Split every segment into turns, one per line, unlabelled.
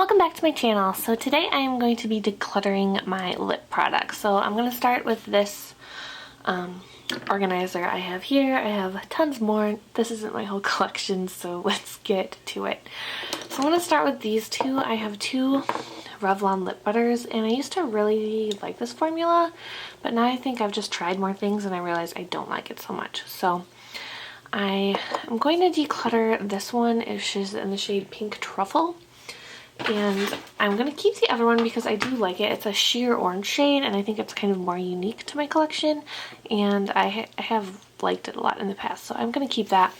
Welcome back to my channel. So today I am going to be decluttering my lip products. So I'm going to start with this organizer I have here. I have tons more. This isn't my whole collection, so let's get to it. So I'm going to start with these two. I have two Revlon lip butters, and I used to really like this formula, but now I think I've just tried more things and I realize I don't like it so much. So I am going to declutter this one, which is in the shade Pink Truffle. And I'm going to keep the other one because I do like it. It's a sheer orange shade, and I think it's kind of more unique to my collection. And I have liked it a lot in the past, so I'm going to keep that.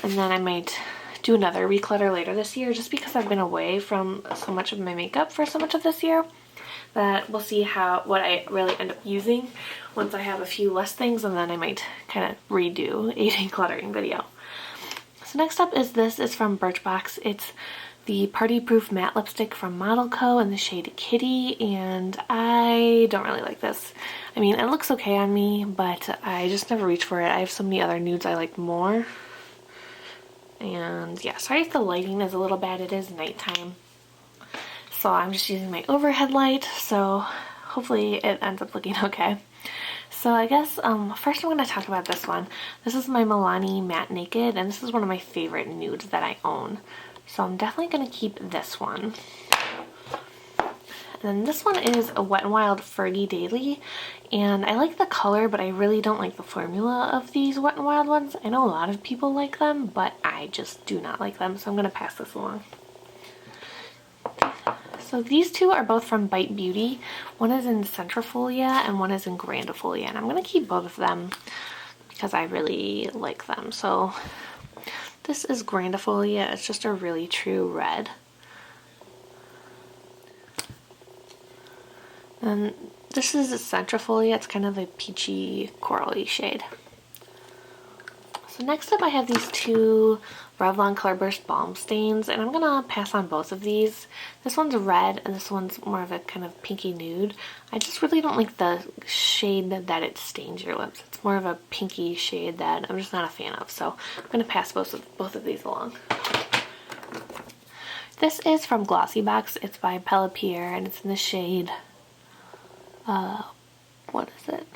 And then I might do another reclutter later this year, just because I've been away from so much of my makeup for so much of this year. That we'll see what I really end up using once I have a few less things, and then I might kind of redo a decluttering video. So next up is this. It's from Birchbox. It's the Party Proof Matte Lipstick from Model Co. in the shade Kitty, and I don't really like this. I mean, it looks okay on me, but I just never reach for it. I have so many other nudes I like more. And yeah, sorry if the lighting is a little bad. It is nighttime. So I'm just using my overhead light, so hopefully it ends up looking okay. So I guess first I'm going to talk about this one. This is my Milani Matte Naked, and this is one of my favorite nudes that I own. So I'm definitely going to keep this one. And then this one is a Wet n Wild Fergie Daily, and I like the color, but I really don't like the formula of these Wet n Wild ones. I know a lot of people like them, but I just do not like them, so I'm going to pass this along. So these two are both from Bite Beauty. One is in Centrifolia and one is in Grandifolia, and I'm going to keep both of them because I really like them. So this is Grandifolia. It's just a really true red. And this is a Centrifolia. It's kind of a peachy, corally shade. So next up I have these two Revlon Colorburst Balm Stains, and I'm going to pass on both of these. This one's red and this one's more of a kind of pinky nude. I just really don't like the shade that it stains your lips. It's more of a pinky shade that I'm just not a fan of, so I'm going to pass both of these along. This is from Glossy Box. It's by Bella Pierre, and it's in the shade, what is it?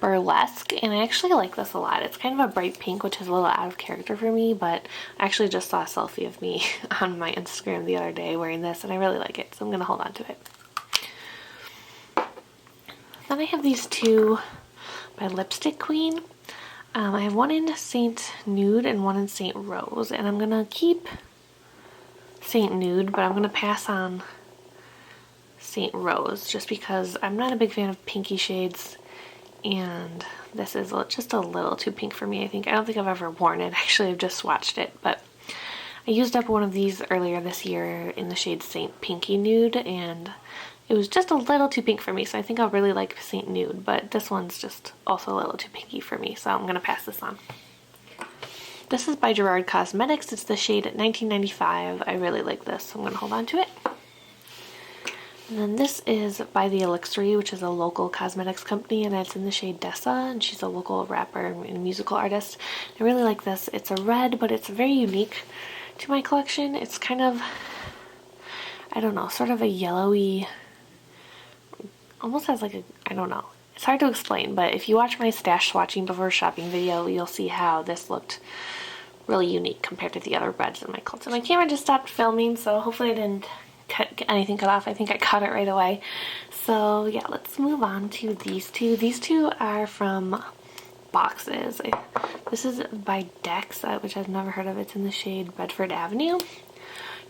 Burlesque, and I actually like this a lot. It's kind of a bright pink, which is a little out of character for me, but I actually just saw a selfie of me on my Instagram the other day wearing this, and I really like it, so I'm going to hold on to it. Then I have these two by Lipstick Queen. I have one in Saint Nude and one in Saint Rose, and I'm going to keep Saint Nude, but I'm going to pass on Saint Rose just because I'm not a big fan of pinky shades. And this is just a little too pink for me, I think. I don't think I've ever worn it. Actually, I've just swatched it. But I used up one of these earlier this year in the shade Saint Pinky Nude, and it was just a little too pink for me. So I think I'll really like Saint Nude, but this one's just also a little too pinky for me. So I'm going to pass this on. This is by Gerard Cosmetics. It's the shade 1995. I really like this, so I'm going to hold on to it. And then this is by The Elixir, which is a local cosmetics company, and it's in the shade Dessa, and she's a local rapper and musical artist. I really like this. It's a red, but it's very unique to my collection. It's kind of, I don't know, sort of a yellowy, almost has like a, I don't know. It's hard to explain, but if you watch my stash swatching before shopping video, you'll see how this looked really unique compared to the other reds in my collection. My camera just stopped filming, so hopefully I didn't cut off. I think I cut it right away. So yeah, let's move on to these two. These two are from Boxes. This is by Dex, which I've never heard of. It's in the shade Bedford Avenue.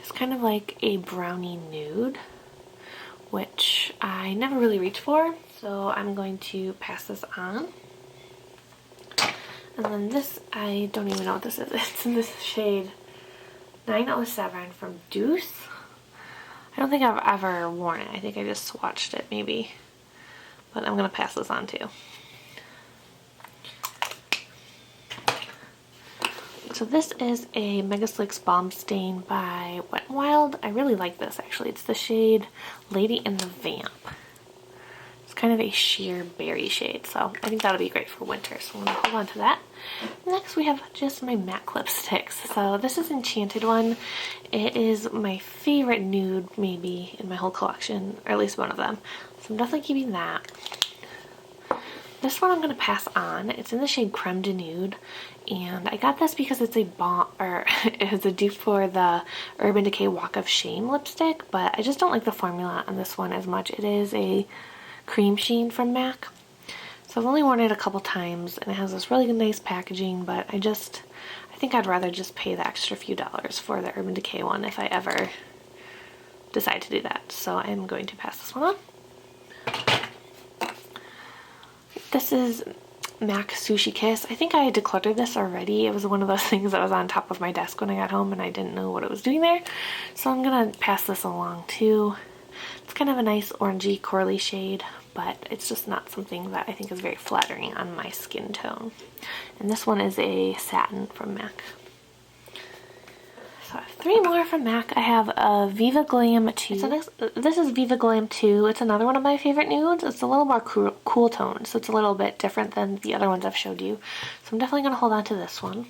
It's kind of like a brownie nude, which I never really reach for, so I'm going to pass this on. And then this, I don't even know what this is. It's in this shade 907 from Deuce. I don't think I've ever worn it. I think I just swatched it maybe, but I'm going to pass this on too. So this is a Mega Slicks Balm Stain by Wet n Wild. I really like this actually. It's the shade Lady in the Vamp. It's kind of a sheer berry shade, so I think that'll be great for winter, so I'm going to hold on to that. Next we have just my MAC lipsticks. So this is Enchanted one. It is my favorite nude maybe in my whole collection, or at least one of them, so I'm definitely keeping that. This one I'm going to pass on. It's in the shade Creme de Nude, and I got this because it's a it's a dupe for the Urban Decay Walk of Shame lipstick, but I just don't like the formula on this one as much. It is a cream sheen from MAC, so I've only worn it a couple times, and it has this really nice packaging, but I think I'd rather just pay the extra few dollars for the Urban Decay one if I ever decide to do that. So I'm going to pass this one on. This is MAC Sushi Kiss. I think I had decluttered this already. It was one of those things that was on top of my desk when I got home and I didn't know what it was doing there. So I'm gonna pass this along too. It's kind of a nice orangey corally shade, but it's just not something that I think is very flattering on my skin tone. And this one is a satin from MAC. So I have 3 more from MAC. I have a Viva Glam 2. This is Viva Glam 2. It's another one of my favorite nudes. It's a little more cool tone, so it's a little bit different than the other ones I've showed you. So I'm definitely going to hold on to this one.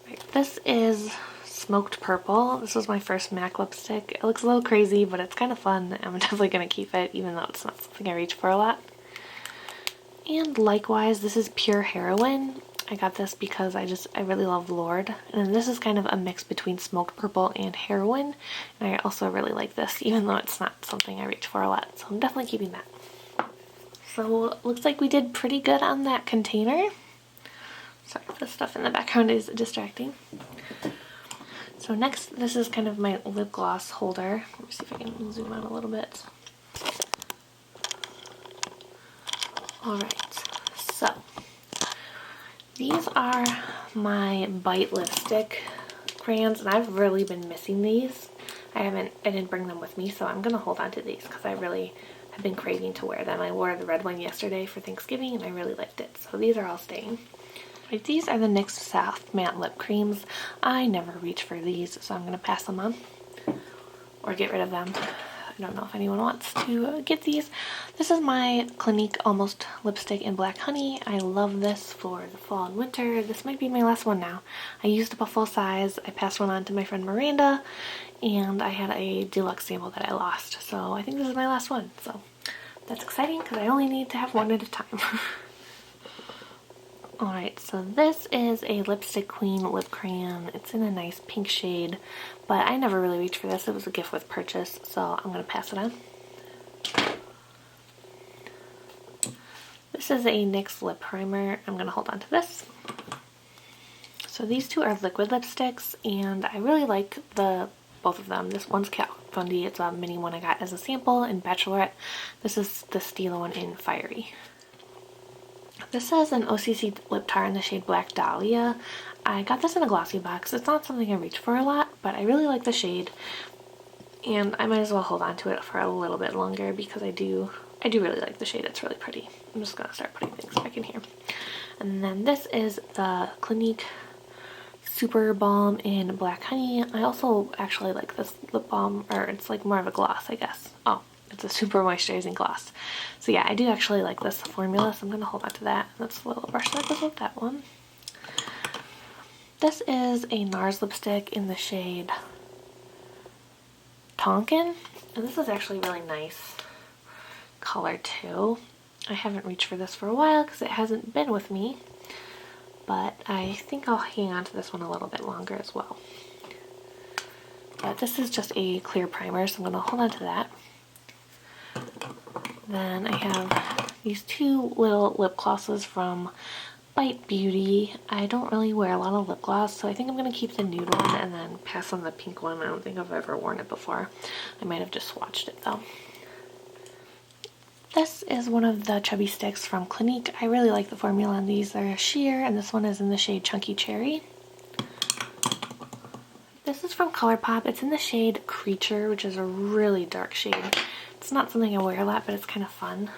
Right, this is Smoked Purple. This was my first MAC lipstick. It looks a little crazy, but it's kind of fun. I'm definitely going to keep it, even though it's not something I reach for a lot. And likewise, this is Pure Heroine. I got this because I really love Lord, and this is kind of a mix between Smoked Purple and Heroine, and I also really like this, even though it's not something I reach for a lot, so I'm definitely keeping that. So looks like we did pretty good on that container. Sorry, the stuff in the background is distracting. So next, this is kind of my lip gloss holder. Let me see if I can zoom out a little bit. Alright, so these are my Bite lipstick crayons, and I've really been missing these. I didn't bring them with me, so I'm gonna hold on to these because I really have been craving to wear them. I wore the red one yesterday for Thanksgiving and I really liked it, so these are all staying. Right, these are the NYX Soft Matte Lip Creams. I never reach for these, so I'm gonna pass them on or get rid of them. I don't know if anyone wants to get these. This is my Clinique Almost Lipstick in Black Honey. I love this for the fall and winter. This might be my last one now. I used up a full size. I passed one on to my friend Miranda, and I had a deluxe sample that I lost. So I think this is my last one. So that's exciting because I only need to have one at a time. Alright, so this is a Lipstick Queen lip crayon. It's in a nice pink shade, but I never really reached for this. It was a gift with purchase, so I'm going to pass it on. This is a NYX lip primer. I'm going to hold on to this. So these two are liquid lipsticks, and I really like both of them. This one's Kat Von D. It's a mini one I got as a sample in Bachelorette. This is the Stila one in Fiery. This is an OCC lip tar in the shade Black Dahlia. I got this in a glossy box. It's not something I reach for a lot, but I really like the shade, and I might as well hold on to it for a little bit longer because I do really like the shade. It's really pretty. I'm just gonna start putting things back in here. And then this is the Clinique Super Balm in Black Honey. I also actually like this lip balm, or it's like more of a gloss, I guess. Oh, it's a super moisturizing gloss. So yeah, I do actually like this formula, so I'm going to hold on to that. That's the little brush that goes with that one. This is a NARS lipstick in the shade Tonkin, and this is actually really nice color too. I haven't reached for this for a while because it hasn't been with me, but I think I'll hang on to this one a little bit longer as well. But this is just a clear primer, so I'm going to hold on to that. Then I have these two little lip glosses from Bite Beauty. I don't really wear a lot of lip gloss, so I think I'm going to keep the nude one and then pass on the pink one. I don't think I've ever worn it before. I might have just swatched it though. This is one of the chubby sticks from Clinique. I really like the formula on these. They're sheer, and this one is in the shade Chunky Cherry. This is from ColourPop. It's in the shade Creature, which is a really dark shade. It's not something I wear a lot, but it's kind of fun.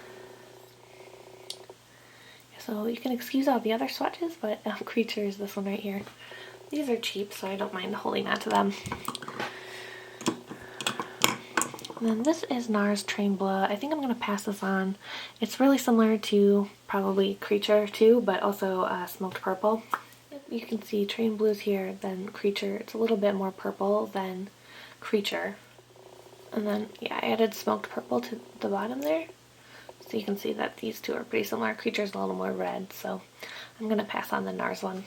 So you can excuse all the other swatches, but Creature is this one right here. These are cheap, so I don't mind holding on to them. And then this is NARS Train Bleu. I think I'm going to pass this on. It's really similar to probably Creature too, but also Smoked Purple. You can see Train Blue's here, then Creature. It's a little bit more purple than Creature. And then, yeah, I added Smoked Purple to the bottom there. So you can see that these two are pretty similar. Creature's a little more red, so I'm going to pass on the NARS one.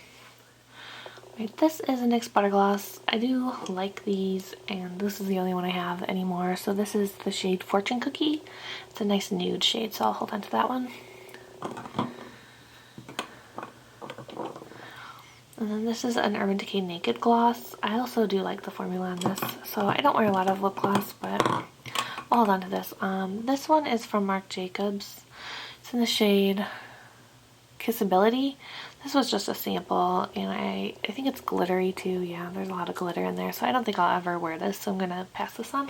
Right, this is a NYX Butter Gloss. I do like these, and this is the only one I have anymore. So this is the shade Fortune Cookie. It's a nice nude shade, so I'll hold on to that one. And then this is an Urban Decay Naked Gloss. I also do like the formula on this, so I don't wear a lot of lip gloss, but I'll hold on to this. This one is from Marc Jacobs. It's in the shade Kissability. This was just a sample, and I think it's glittery too. Yeah, there's a lot of glitter in there, so I don't think I'll ever wear this, so I'm gonna pass this on.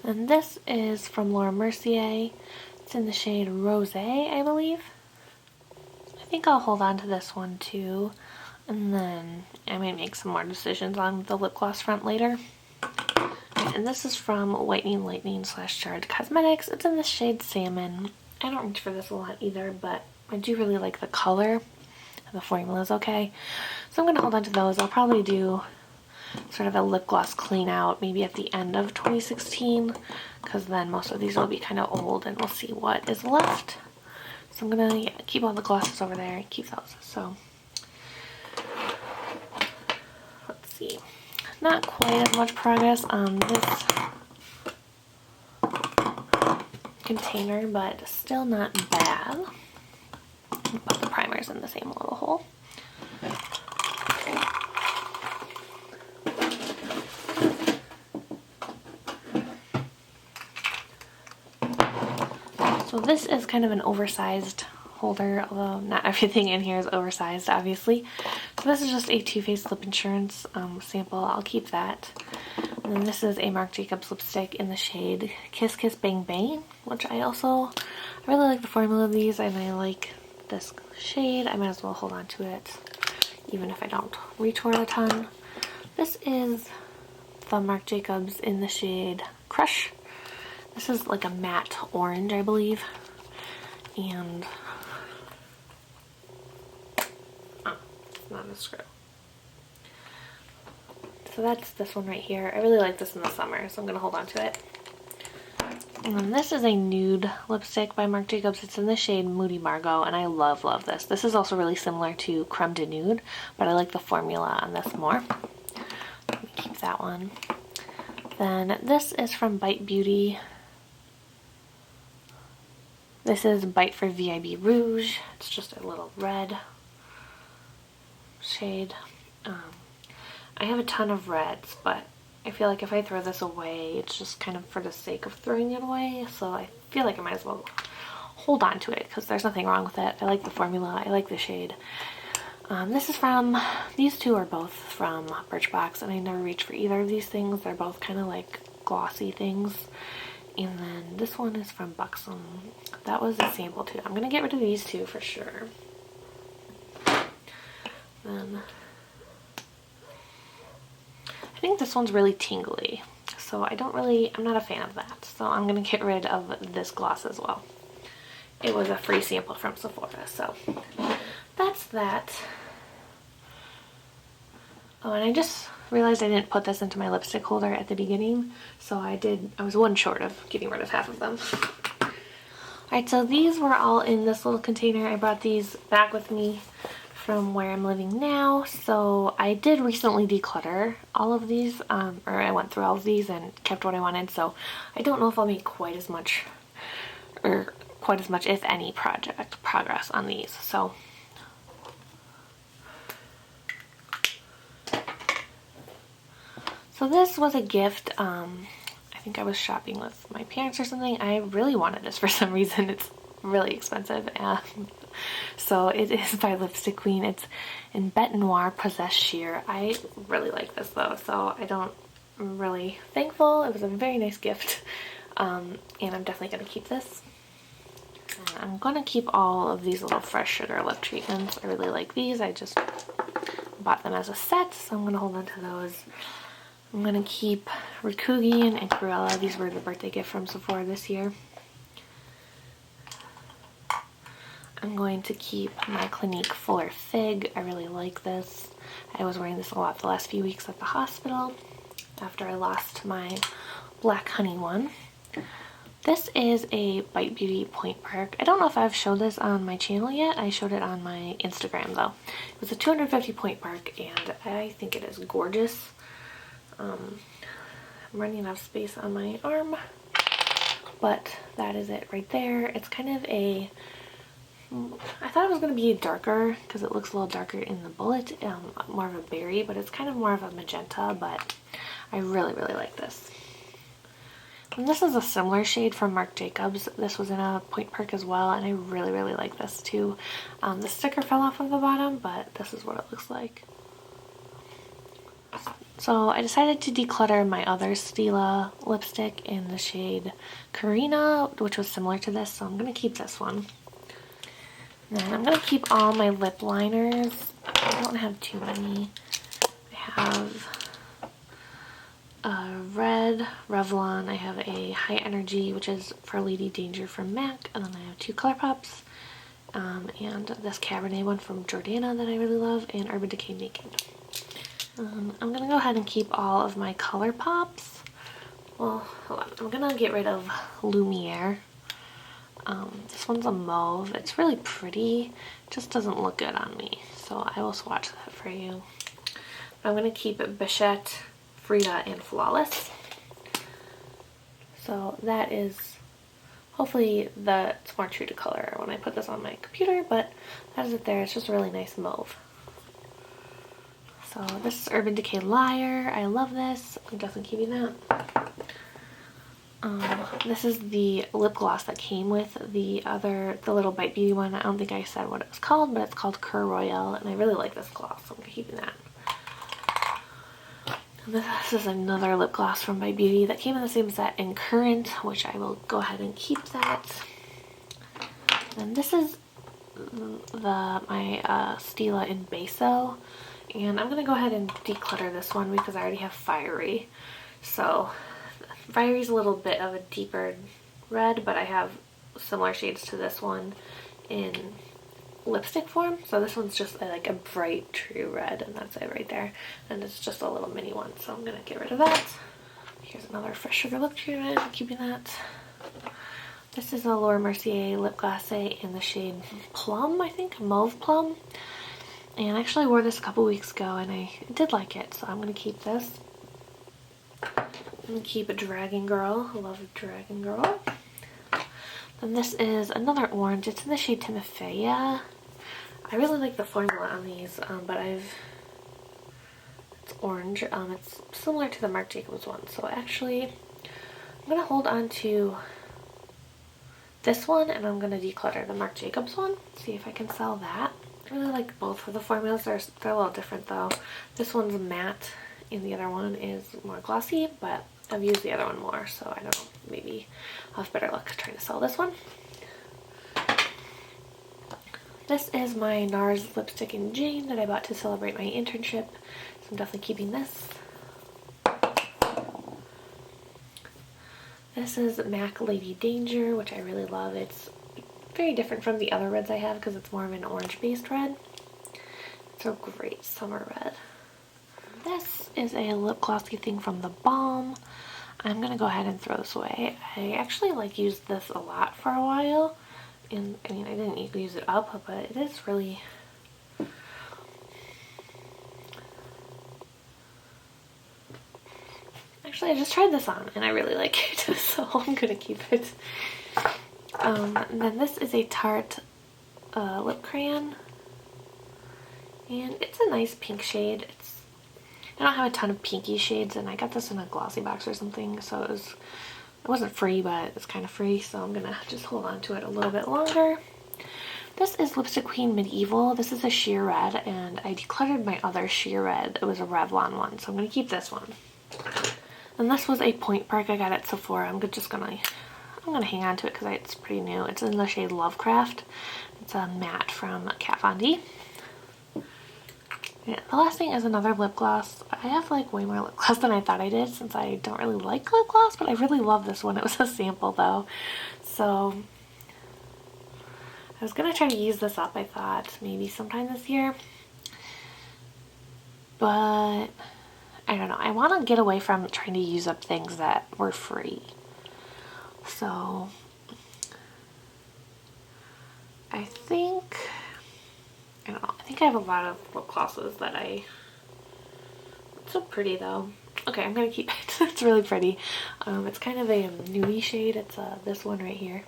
And this is from Laura Mercier. It's in the shade Rosé, I believe. I think I'll hold on to this one too, and then I might make some more decisions on the lip gloss front later. And this is from Whitening Lightning / Charred Cosmetics. It's in the shade Salmon. I don't reach for this a lot either, but I do really like the color. The formula is okay. So I'm going to hold on to those. I'll probably do sort of a lip gloss clean out maybe at the end of 2016, because then most of these will be kind of old and we'll see what is left. So I'm going to keep all the glosses over there and keep those. So let's see. Not quite as much progress on this container, but still not bad. Put the primers in the same little hole. So this is kind of an oversized holder, although not everything in here is oversized, obviously. So this is just a Too Faced Lip Insurance sample. I'll keep that. And then this is a Marc Jacobs lipstick in the shade Kiss Kiss Bang Bang, which I really like the formula of these, and I like this shade. I might as well hold on to it, even if I don't reach for it a ton. This is the Marc Jacobs in the shade Crush. This is like a matte orange, I believe. And it's not a screw. So that's this one right here. I really like this in the summer, so I'm gonna hold on to it. And then this is a nude lipstick by Marc Jacobs. It's in the shade Moody Margot, and I love this. This is also really similar to Creme de Nude, but I like the formula on this more. Let me keep that one. Then this is from Bite Beauty. This is Bite for VIB Rouge. It's just a little red shade. I have a ton of reds, but I feel like if I throw this away, it's just kind of for the sake of throwing it away. So I feel like I might as well hold on to it because there's nothing wrong with it. I like the formula. I like the shade. These two are both from Birchbox, and I never reach for either of these things. They're both kind of like glossy things. And then this one is from Buxom. That was a sample too. I'm gonna get rid of these two for sure. Then I think this one's really tingly, so I'm not a fan of that. So I'm gonna get rid of this gloss as well. It was a free sample from Sephora, so that's that. Oh, and I just realized I didn't put this into my lipstick holder at the beginning, so I was one short of getting rid of half of them. Alright, so these were all in this little container. I brought these back with me from where I'm living now, so I did recently declutter all of these, or I went through all of these and kept what I wanted, so I don't know if I'll make quite as much, if any, progress on these. So this was a gift. I think I was shopping with my parents or something. I really wanted this for some reason. It's really expensive. So it is by Lipstick Queen. It's in Bete Noir Possessed Sheer. I really like this though, so I'm really thankful. It was a very nice gift, and I'm definitely going to keep this. I'm going to keep all of these little Fresh Sugar lip treatments. I really like these. I just bought them as a set, so I'm gonna hold on to those. I'm gonna keep Rikugi and Inkarella. These were the birthday gift from Sephora this year. I'm going to keep my Clinique Fuller Fig. I really like this. I was wearing this a lot the last few weeks at the hospital after I lost my Black Honey one. This is a Bite Beauty Point Perk. I don't know if I've showed this on my channel yet. I showed it on my Instagram though. It was a 250 point perk and I think it is gorgeous. I'm running out of space on my arm, but that is it right there. It's kind of a, I thought it was going to be darker because it looks a little darker in the bullet, more of a berry, but it's kind of more of a magenta, but I really, really like this. And this is a similar shade from Marc Jacobs. This was in a point perk as well, and I really, really like this too. The sticker fell off of the bottom, but this is what it looks like. So I decided to declutter my other Stila lipstick in the shade Karina, which was similar to this, so I'm going to keep this one. And then I'm going to keep all my lip liners. I don't have too many. I have a red Revlon, I have a High Energy, which is for Lady Danger from MAC, and then I have two ColourPops, and this Cabernet one from Jordana that I really love, and Urban Decay Naked. I'm going to go ahead and keep all of my ColourPops. Well, hold on. I'm going to get rid of Lumiere. This one's a mauve. It's really pretty. It just doesn't look good on me, so I will swatch that for you. I'm going to keep it Bichette, Frida, and Flawless. So that is, hopefully that's more true to color when I put this on my computer, but that is it there. It's just a really nice mauve. So this is Urban Decay Liar. I love this. I'm definitely keeping that. This is the lip gloss that came with the little Bite Beauty one. I don't think I said what it was called, but it's called Cur Royale, and I really like this gloss, so I'm keeping that. And this is another lip gloss from Bite Beauty that came in the same set in Current, which I will go ahead and keep that. And this is my Stila in Beso. And I'm going to go ahead and declutter this one because I already have Fiery. So Fiery's a little bit of a deeper red, but I have similar shades to this one in lipstick form. So this one's just like a bright true red, and that's it right there. And it's just a little mini one, so I'm going to get rid of that. Here's another Fresh Sugar lip treatment. I'm keeping that. This is a Laura Mercier lip gloss in the shade Plum, I think, Mauve Plum. And I actually wore this a couple weeks ago and I did like it, so I'm going to keep this. I'm going to keep a Dragon Girl. I love Dragon Girl. Then this is another orange. It's in the shade Timofeya. I really like the formula on these, but it's orange. It's similar to the Marc Jacobs one, so actually I'm going to hold on to this one and I'm going to declutter the Marc Jacobs one, see if I can sell that. I really like both of the formulas. They're a little different though. This one's matte and the other one is more glossy, but I've used the other one more, so I don't know, maybe I'll have better luck trying to sell this one. This is my NARS lipstick in Jane that I bought to celebrate my internship, so I'm definitely keeping this. This is MAC Lady Danger, which I really love. It's very different from the other reds I have because it's more of an orange based red. It's a great summer red. This is a lip glossy thing from The Balm. I'm going to go ahead and throw this away. I actually used this a lot for a while. And I mean, I didn't use it up, but it is really... Actually, I just tried this on and I really like it, so I'm going to keep it. And then this is a Tarte lip crayon. And it's a nice pink shade. I don't have a ton of pinky shades, and I got this in a glossy box or something, so it wasn't free, but it's kind of free, so I'm gonna just hold on to it a little bit longer. This is Lipstick Queen Medieval. This is a sheer red, and I decluttered my other sheer red. It was a Revlon one, so I'm gonna keep this one. And this was a point perk I got at Sephora. I'm gonna hang on to it because it's pretty new. It's in the shade Lovecraft. It's a matte from Kat Von D. Yeah, the last thing is another lip gloss. I have like way more lip gloss than I thought I did since I don't really like lip gloss, but I really love this one. It was a sample though. So I was gonna try to use this up, I thought, maybe sometime this year. But I don't know. I want to get away from trying to use up things that were free. So I think, I don't know, I think I have a lot of lip glosses that it's so pretty though. Okay, I'm gonna keep it. It's really pretty. It's kind of a nudie shade. It's this one right here.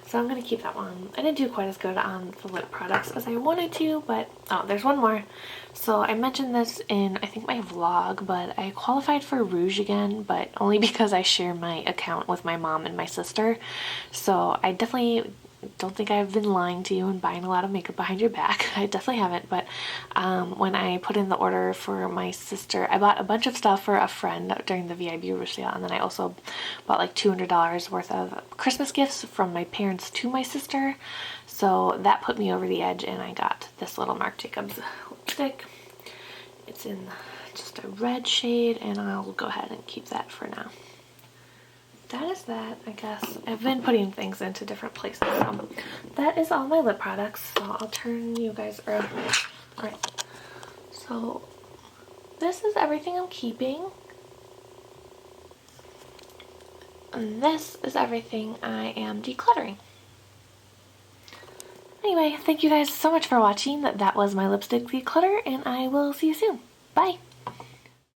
So I'm gonna keep that one. I didn't do quite as good on the lip products as I wanted to, but oh, there's one more. So I mentioned this in, I think, my vlog, but I qualified for Rouge again, but only because I share my account with my mom and my sister. So I definitely don't think I've been lying to you and buying a lot of makeup behind your back. I definitely haven't, but when I put in the order for my sister, I bought a bunch of stuff for a friend during the VIB Rouge sale, and then I also bought like $200 worth of Christmas gifts from my parents to my sister. So that put me over the edge, and I got this little Marc Jacobs lipstick. It's in just a red shade, and I'll go ahead and keep that for now. That is that, I guess. I've been putting things into different places. So that is all my lip products. So I'll turn you guys around. Alright. So this is everything I'm keeping. And this is everything I am decluttering. Anyway, thank you guys so much for watching. That was my lipstick declutter, and I will see you soon. Bye!